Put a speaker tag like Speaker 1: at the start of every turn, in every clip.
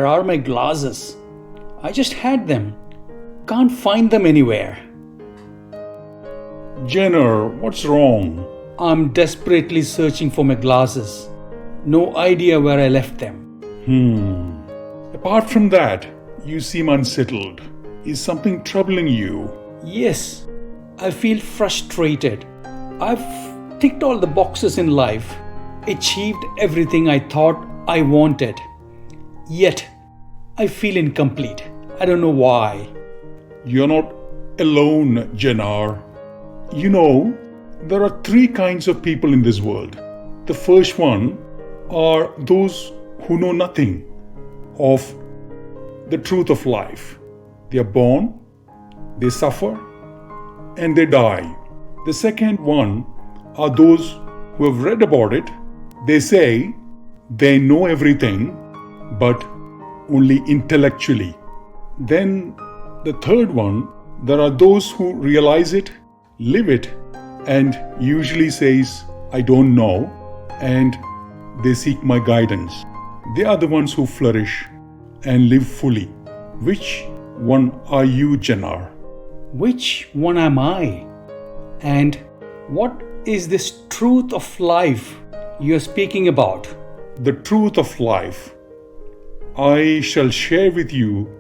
Speaker 1: where are my glasses? I just had them. Can't find them anywhere.
Speaker 2: Jannar, what's wrong?
Speaker 1: I'm desperately searching for my glasses. No idea where I left them.
Speaker 2: Apart from that, you seem unsettled. Is something troubling you?
Speaker 1: Yes, I feel frustrated. I've ticked all the boxes in life, achieved everything I thought I wanted. Yet, I feel incomplete. I don't know why.
Speaker 2: You're not alone, Jannar. You know, there are three kinds of people in this world. The first one are those who know nothing of the truth of life. They are born, they suffer, and they die. The second one are those who have read about it. They say they know everything, but only intellectually. Then the third one, there are those who realize it, live it, and usually says, I don't know, and they seek my guidance. They are the ones who flourish and live fully. Which one are you, Jannar?
Speaker 1: Which one am I? And what is this truth of life you're speaking about?
Speaker 2: The truth of life I shall share with you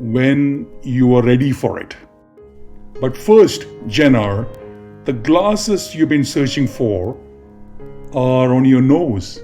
Speaker 2: when you are ready for it. But first, Jannar, the glasses you've been searching for are on your nose.